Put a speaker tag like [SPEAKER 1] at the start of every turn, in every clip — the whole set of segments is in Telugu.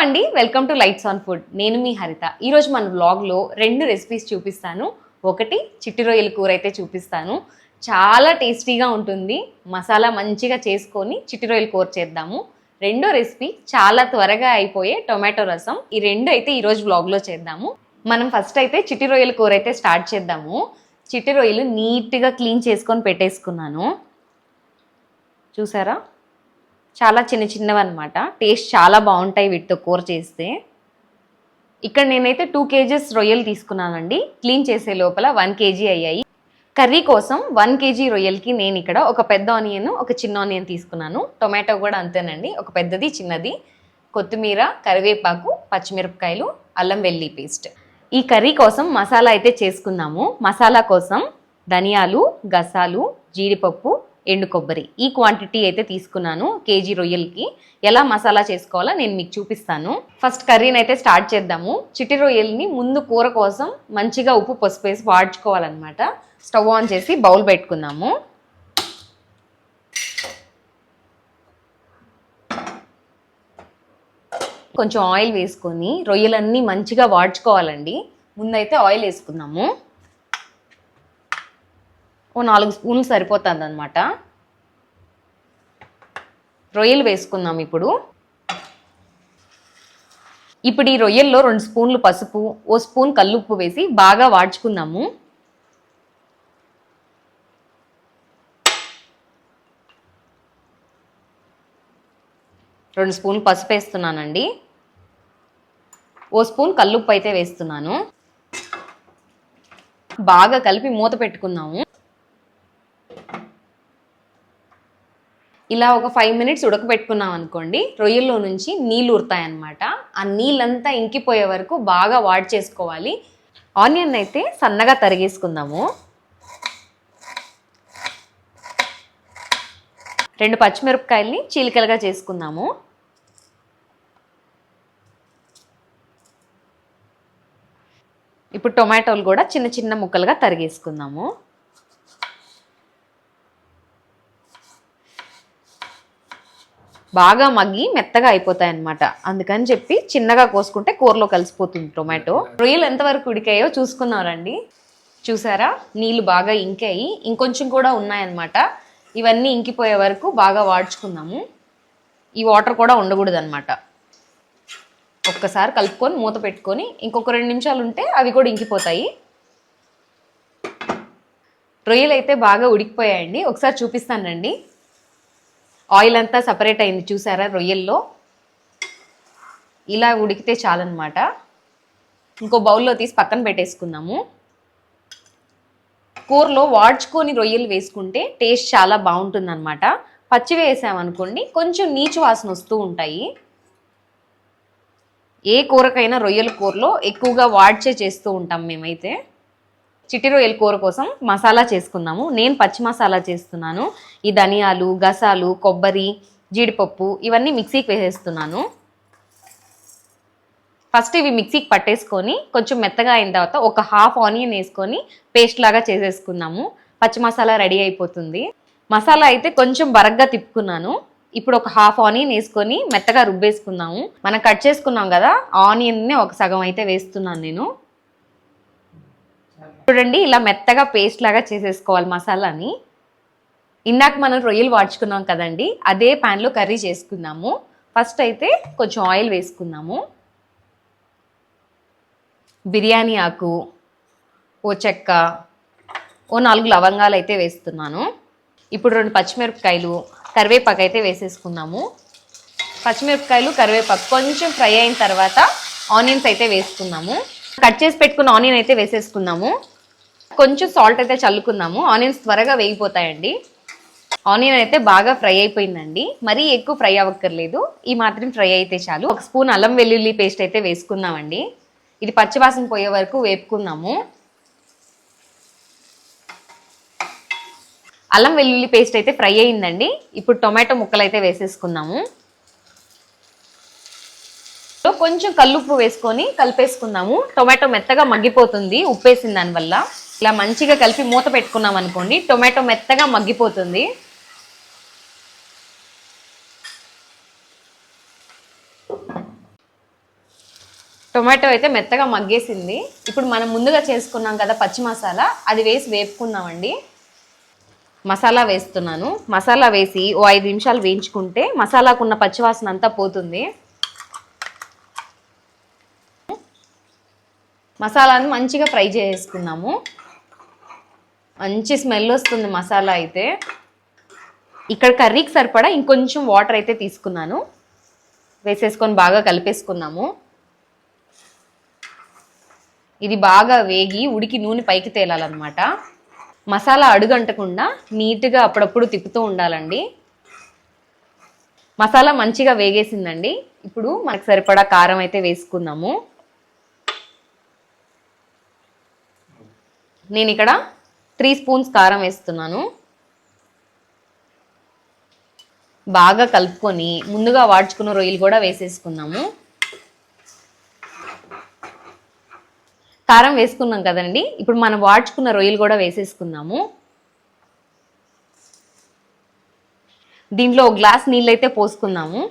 [SPEAKER 1] అండి, welcome to lights on food. నేను మీ హరిత. ఈరోజు మన వ్లాగ్లో 2 రెసిపీస్ చూపిస్తాను. ఒకటి చిట్టి రొయ్యల కూర అయితే చూపిస్తాను. చాలా టేస్టీగా ఉంటుంది. మసాలా మంచిగా చేసుకొని చిట్టి రొయ్యల కూర చేద్దాము. రెండో రెసిపీ చాలా త్వరగా అయిపోయే టొమాటో రసం. ఈ రెండు అయితే ఈరోజు వ్లాగ్లో చేద్దాము. మనం ఫస్ట్ అయితే చిట్టి రొయ్యల కూర అయితే స్టార్ట్ చేద్దాము. చిట్టి రొయ్యలు నీట్గా క్లీన్ చేసుకొని పెట్టేసుకున్నాను. చూసారా, చాలా చిన్న చిన్నవి అనమాట. టేస్ట్ చాలా బాగుంటాయి వీటితో కూర చేస్తే. ఇక్కడ నేనైతే 2 kgs రొయ్యలు తీసుకున్నానండి. క్లీన్ చేసే లోపల 1 kg అయ్యాయి. కర్రీ కోసం 1 kg రొయ్యలకి నేను ఇక్కడ ఒక పెద్ద ఆనియన్, ఒక చిన్న ఆనియన్ తీసుకున్నాను. టొమాటో కూడా అంతేనండి, ఒక పెద్దది చిన్నది. కొత్తిమీర, కరివేపాకు, పచ్చిమిరపకాయలు, అల్లం వెల్లుల్లి పేస్ట్. ఈ కర్రీ కోసం మసాలా అయితే చేసుకుందాము. మసాలా కోసం ధనియాలు, గసాలు, జీడిపప్పు, ఎండు కొబ్బరి ఈ క్వాంటిటీ అయితే తీసుకున్నాను. కేజీ రొయ్యలకి ఎలా మసాలా చేసుకోవాలో నేను మీకు చూపిస్తాను. ఫస్ట్ కర్రీని అయితే స్టార్ట్ చేద్దాము. చిట్టి రొయ్యల్ని ముందు కూర కోసం మంచిగా ఉప్పు పసుపు వేసి వాడ్చుకోవాలన్నమాట. స్టవ్ ఆన్ చేసి బౌల్ పెట్టుకుందాము. కొంచెం ఆయిల్ వేసుకొని రొయ్యలన్నీ మంచిగా వాడ్చుకోవాలండి. ముందైతే ఆయిల్ వేసుకుందాము. ఓ 4 స్పూన్లు సరిపోతుంది అనమాట. రొయ్యలు వేసుకుందాం ఇప్పుడు. ఈ రొయ్యల్లో 2 స్పూన్లు పసుపు, ఓ స్పూన్ కల్లుప్పు వేసి బాగా వాడ్చుకుందాము. రెండు స్పూన్లు పసుపు వేస్తున్నానండి. ఓ స్పూన్ కల్లుప్పు అయితే వేస్తున్నాను. బాగా కలిపి మూత పెట్టుకుందాము. ఇలా ఒక 5 minutes ఉడకబెట్టుకున్నాం అనుకోండి, రొయ్యల్లో నుంచి నీళ్ళు ఊరుతాయన్నమాట. ఆ నీళ్ళంతా ఇంకిపోయే వరకు బాగా వాడ్ చేసుకోవాలి. ఆనియన్ అయితే సన్నగా తరిగేసుకుందాము. 2 పచ్చిమిరపకాయల్ని చీలికలుగా చేసుకుందాము. ఇప్పుడు టొమాటోలు కూడా చిన్న చిన్న ముక్కలుగా తరిగేసుకుందాము. బాగా మగ్గి మెత్తగా అయిపోతాయి అన్నమాట. అందుకని చెప్పి చిన్నగా కోసుకుంటే కూరలో కలిసిపోతుంది టొమాటో. రొయ్యలు ఎంతవరకు ఉడికాయో చూసుకుందాం రండి. చూసారా, నీళ్ళు బాగా ఇంకాయి, ఇంకొంచెం కూడా ఉన్నాయన్నమాట. ఇవన్నీ ఇంకిపోయే వరకు బాగా వాడ్చుకుందాము. ఈ వాటర్ కూడా ఉండకూడదు అనమాట. ఒక్కసారి కలుపుకొని మూత పెట్టుకొని ఇంకొక 2 నిమిషాలు ఉంటే అవి కూడా ఇంకిపోతాయి. రొయ్యలు అయితే బాగా ఉడికిపోయాయండి. ఒకసారి చూపిస్తానండి. ఆయిల్ అంతా సపరేట్ అయింది చూసారా రొయ్యల్లో. ఇలా ఉడికితే చాలన్నమాట. ఇంకో బౌల్లో తీసి పక్కన పెట్టేసుకుందాము. కూరలో వాడ్చుకొని రొయ్యలు వేసుకుంటే టేస్ట్ చాలా బాగుంటుంది అనమాట. పచ్చి వేసామనుకోండి కొంచెం నీచు వాసన వస్తూ ఉంటాయి. ఏ కూరకైనా రొయ్యల కూరలో ఎక్కువగా వాడ్చే చేస్తూ ఉంటాం మేమైతే. చిట్టి రొయ్యల కూర కోసం మసాలా చేసుకుందాము. నేను పచ్చి మసాలా చేస్తున్నాను. ఈ ధనియాలు, గసాలు, కొబ్బరి, జీడిపప్పు ఇవన్నీ మిక్సీకి వేసేస్తున్నాను. ఫస్ట్ ఇవి మిక్సీకి పట్టేసుకొని కొంచెం మెత్తగా అయిన తర్వాత ఒక హాఫ్ ఆనియన్ వేసుకొని పేస్ట్ లాగా చేసేసుకుందాము. పచ్చి మసాలా రెడీ అయిపోతుంది. మసాలా అయితే కొంచెం బరగ్గా తిప్పుకున్నాను. ఇప్పుడు ఒక హాఫ్ ఆనియన్ వేసుకొని మెత్తగా రుబ్బేసుకుందాము. మనం కట్ చేసుకున్నాం కదా, ఆనియన్ని ఒక సగం అయితే వేస్తున్నాను నేను. చూడండి, ఇలా మెత్తగా పేస్ట్ లాగా చేసేసుకోవాలి మసాలాని. ఇందాక మనం రొయ్యలు వాడ్చుకున్నాం కదండి, అదే ప్యాన్లో కర్రీ చేసుకుందాము. ఫస్ట్ అయితే కొంచెం ఆయిల్ వేసుకుందాము. బిర్యానీ ఆకు, ఓ చెక్క, ఓ 4 లవంగాలు అయితే వేస్తున్నాను. ఇప్పుడు 2 పచ్చిమిరపకాయలు, కరివేపాకు అయితే వేసేసుకుందాము. పచ్చిమిరపకాయలు, కరివేపాకు కొంచెం ఫ్రై అయిన తర్వాత ఆనియన్స్ అయితే వేసుకుందాము. కట్ చేసి పెట్టుకున్న ఆనియన్ అయితే వేసేసుకుందాము. కొంచెం సాల్ట్ అయితే చల్లుకుందాము. ఆనియన్స్ త్వరగా వేగిపోతాయండి. ఆనియన్ అయితే బాగా ఫ్రై అయిపోయిందండి. మరీ ఎక్కువ ఫ్రై అవ్వక్కర్లేదు, ఈ మాత్రం ఫ్రై అయితే చాలు. 1 స్పూన్ అల్లం వెల్లుల్లి పేస్ట్ అయితే వేసుకుందామండి. ఇది పచ్చివాసన పోయే వరకు వేపుకుందాము. అల్లం వెల్లుల్లి పేస్ట్ అయితే ఫ్రై అయిందండి. ఇప్పుడు టొమాటో ముక్కలు అయితే వేసేసుకుందాము. కొంచెం కల్లుప్పు వేసుకొని కలిపేసుకుందాము. టొమాటో మెత్తగా మగ్గిపోతుంది ఉప్పేసిన దానివల్ల. ఇలా మంచిగా కలిపి మూత పెట్టుకున్నాం అనుకోండి, టొమాటో మెత్తగా మగ్గిపోతుంది. టొమాటో అయితే మెత్తగా మగ్గేసింది. ఇప్పుడు మనం ముందుగా చేసుకున్నాం కదా పచ్చి మసాలా, అది వేసి వేపుకుందామండి. మసాలా వేస్తున్నాను. మసాలా వేసి ఓ 5 నిమిషాలు వేయించుకుంటే మసాలాకున్న పచ్చివాసన అంతా పోతుంది. మసాలాను మంచిగా ఫ్రై చేసుకున్నాము. మంచి స్మెల్ వస్తుంది మసాలా అయితే. ఇక్కడ కర్రీకి సరిపడా ఇంకొంచెం వాటర్ అయితే తీసుకున్నాను. వేసేసుకొని బాగా కలిపేసుకుందాము. ఇది బాగా వేగి ఉడికి నూనె పైకి తేలాలన్నమాట. మసాలా అడుగంటకుండా నీట్గా అప్పుడప్పుడు తిప్పుతూ ఉండాలండి. మసాలా మంచిగా వేగేసిందండి. ఇప్పుడు మనకు సరిపడా కారం అయితే వేసుకుందాము. నేను ఇక్కడ 3 స్పూన్స్ కారం వేస్తున్నాను. బాగా కలుపుకొని ముందుగా వాడ్చుకున్న రొయ్యలు కూడా వేసేసుకుందాము. కారం వేసుకున్నాం కదండి, ఇప్పుడు మనం వాడ్చుకున్న రొయ్యలు కూడా వేసేసుకుందాము. దీంట్లో 1 గ్లాస్ నీళ్ళు అయితే పోసుకుందాము.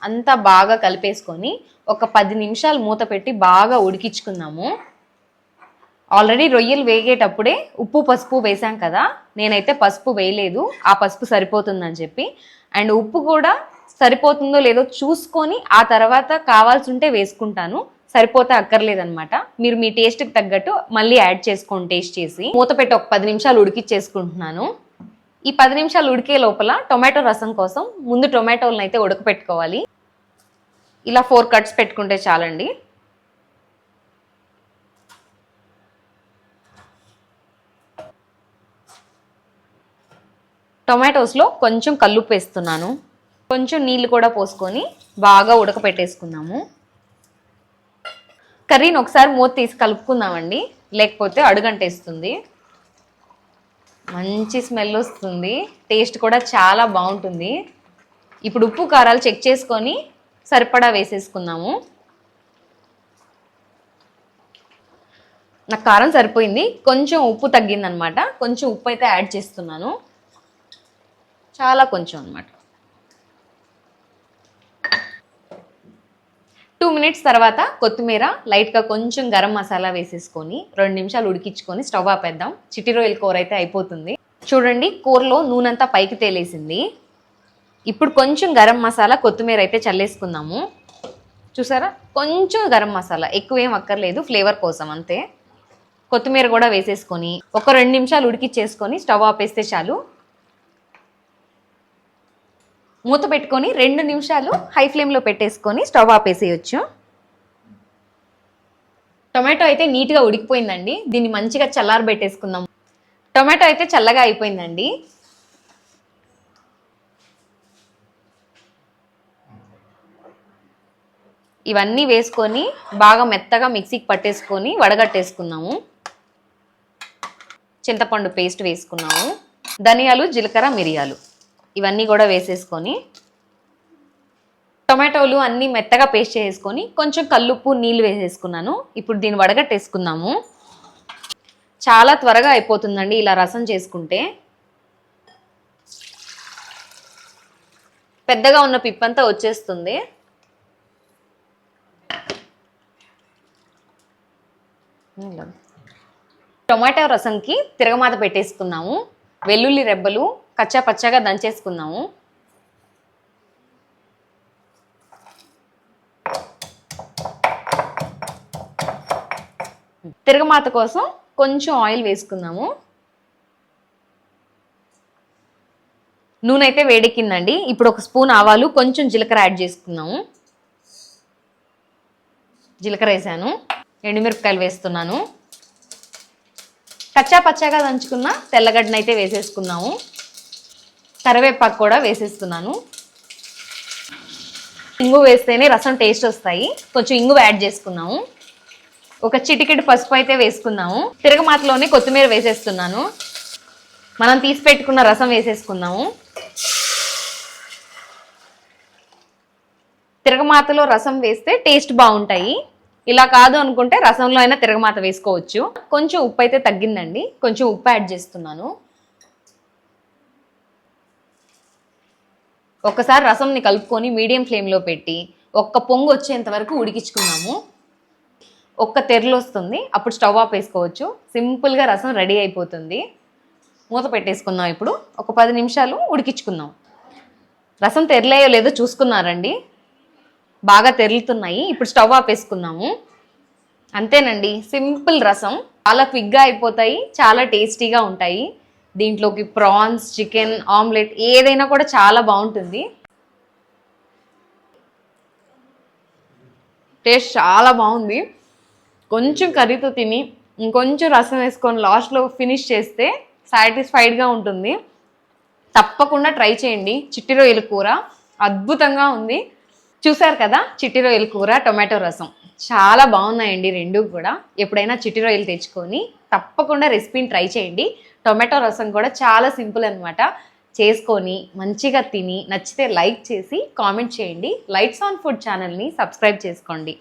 [SPEAKER 1] అంతా బాగా కలిపేసుకొని ఒక 10 నిమిషాలు మూత పెట్టి బాగా ఉడికించుకుందాము. ఆల్రెడీ రొయ్యలు వేగేటప్పుడే ఉప్పు పసుపు వేసాం కదా, నేనైతే పసుపు వేయలేదు, ఆ పసుపు సరిపోతుందని చెప్పి. అండ్ ఉప్పు కూడా సరిపోతుందో లేదో చూసుకొని ఆ తర్వాత కావాల్సి ఉంటే వేసుకుంటాను, సరిపోతే అక్కర్లేదనమాట. మీరు మీ టేస్ట్కి తగ్గట్టు మళ్ళీ యాడ్ చేసుకోండి. టేస్ట్ చేసి మూత పెట్టి ఒక 10 నిమిషాలు ఉడికిచ్చేసుకుంటున్నాను. ఈ 10 నిమిషాలు ఉడికే లోపల టొమాటో రసం కోసం ముందు టొమాటోలను అయితే ఉడకపెట్టుకోవాలి. ఇలా 4 కట్స్ పెట్టుకుంటే చాలండి. టొమాటోస్లో కొంచెం కల్లుప్పు వేస్తున్నాను. కొంచెం నీళ్ళు కూడా పోసుకొని బాగా ఉడకపెట్టేసుకుందాము. కర్రీని ఒకసారి మూత తీసి కలుపుకుందామండి, లేకపోతే అడుగంటేస్తుంది. మంచి స్మెల్ వస్తుంది, టేస్ట్ కూడా చాలా బాగుంటుంది. ఇప్పుడు ఉప్పు కారాలు చెక్ చేసుకొని సరిపడా వేసేసుకుందాము. నాకు కారం సరిపోయింది, కొంచెం ఉప్పు తగ్గిందనమాట. కొంచెం ఉప్పు అయితే యాడ్ చేస్తున్నాను, చాలా కొంచెం అనమాట. 2 మినిట్స్ తర్వాత కొత్తిమీర, లైట్గా కొంచెం గరం మసాలా వేసేసుకొని 2 నిమిషాలు ఉడికించుకొని స్టవ్ ఆపేద్దాం. చిట్టి రొయ్యల కూర అయితే అయిపోతుంది. చూడండి, కూరలో నూనెంతా పైకి తేలేసింది. ఇప్పుడు కొంచెం గరం మసాలా, కొత్తిమీర అయితే చల్లేసుకుందాము. చూసారా, కొంచెం గరం మసాలా, ఎక్కువ ఏం అక్కర్లేదు, ఫ్లేవర్ కోసం అంతే. కొత్తిమీర కూడా వేసేసుకొని ఒక 2 నిమిషాలు ఉడికిచ్చేసుకొని స్టవ్ ఆపేస్తే చాలు. మూత పెట్టుకొని 2 నిమిషాలు హై ఫ్లేమ్లో పెట్టేసుకొని స్టవ్ ఆపేసేయచ్చు. టొమాటో అయితే నీట్గా ఉడికిపోయిందండి. దీన్ని మంచిగా చల్లారబెట్టేసుకుందాం. టొమాటో అయితే చల్లగా అయిపోయిందండి. ఇవన్నీ వేసుకొని బాగా మెత్తగా మిక్సీకి పట్టేసుకొని వడగట్టేసుకున్నాము. చింతపండు పేస్ట్ వేసుకున్నాము. ధనియాలు, జీలకర్ర, మిరియాలు ఇవన్నీ కూడా వేసేసుకొని టొమాటోలు అన్నీ మెత్తగా పేస్ట్ చేసుకొని కొంచెం కల్లుప్పు, నీళ్ళు వేసేసుకున్నాను. ఇప్పుడు దీన్ని వడగట్టేసుకుందాము. చాలా త్వరగా అయిపోతుందండి ఇలా రసం చేసుకుంటే. పెద్దగా ఉన్న పిప్పంతా వచ్చేస్తుంది. టొమాటో రసంకి తిరగమాత పెట్టేసుకున్నాము. వెల్లుల్లి రెబ్బలు కచ్చా పచ్చగా దంచేసుకున్నాము. తిరగమాత కోసం కొంచెం ఆయిల్ వేసుకుందాము. నూనె అయితే వేడెక్కిందండి. ఇప్పుడు 1 స్పూన్ ఆవాలు, కొంచెం జీలకర్ర యాడ్ చేసుకున్నాము. జీలకర్ర వేసాను. ఎండుమిరపకాయలు వేస్తున్నాను. కచ్చా పచ్చగా దంచుకున్న తెల్లగడ్డను అయితే వేసేసుకున్నాము. కరివేపాకు కూడా వేసేస్తున్నాను. ఇంగు వేస్తేనే రసం టేస్ట్ వస్తాయి. కొంచెం ఇంగు యాడ్ చేసుకున్నాము. ఒక చిటికెడు పసుపు అయితే వేసుకున్నాము. తిరగమాతలోనే కొత్తిమీర వేసేస్తున్నాను. మనం తీసి పెట్టుకున్న రసం వేసేసుకుందాము. తిరగమాతలో రసం వేస్తే టేస్ట్ బాగుంటాయి. ఇలా కాదు అనుకుంటే రసంలో అయినా తిరగమాత వేసుకోవచ్చు. కొంచెం ఉప్పు అయితే తగ్గిందండి, కొంచెం ఉప్పు యాడ్ చేస్తున్నాను. ఒకసారి రసంని కలుపుకొని మీడియం ఫ్లేమ్లో పెట్టి ఒక్క పొంగు వచ్చేంత వరకు ఉడికించుకున్నాము. ఒక్క తెరలు వస్తుంది, అప్పుడు స్టవ్ ఆఫ్ వేసుకోవచ్చు. సింపుల్గా రసం రెడీ అయిపోతుంది. మూత పెట్టేసుకుందాం. ఇప్పుడు ఒక 10 నిమిషాలు ఉడికించుకుందాం. రసం తెరలేయో లేదో చూసుకున్నారండి, బాగా తెరులుతున్నాయి. ఇప్పుడు స్టవ్ ఆఫ్ వేసుకుందాము. అంతేనండి, సింపుల్ రసం. చాలా క్విక్గా అయిపోతాయి, చాలా టేస్టీగా ఉంటాయి. దీంట్లోకి ప్రాన్స్, చికెన్, ఆమ్లెట్ ఏదైనా కూడా చాలా బాగుంటుంది. టేస్ట్ చాలా బాగుంది. కొంచెం కర్రీతో తిని ఇంకొంచెం రసం వేసుకొని లాస్ట్లో ఫినిష్ చేస్తే సాటిస్ఫైడ్గా ఉంటుంది. తప్పకుండా ట్రై చేయండి. చిట్టి రొయ్యల కూర అద్భుతంగా ఉంది. చూసారు కదా, చిట్టి రొయ్యల కూర, టొమాటో రసం చాలా బాగున్నాయండి రెండు కూడా. ఎప్పుడైనా చిట్టి రొయ్యలు తెచ్చుకొని తప్పకుండా రెసిపీని ట్రై చేయండి. టొమాటో రసం కూడా చాలా సింపుల్ అనమాట. చేసుకొని మంచిగా తిని నచ్చితే లైక్ చేసి కామెంట్ చేయండి. లైట్స్ ఆన్ ఫుడ్ ఛానల్ని సబ్స్క్రైబ్ చేసుకోండి.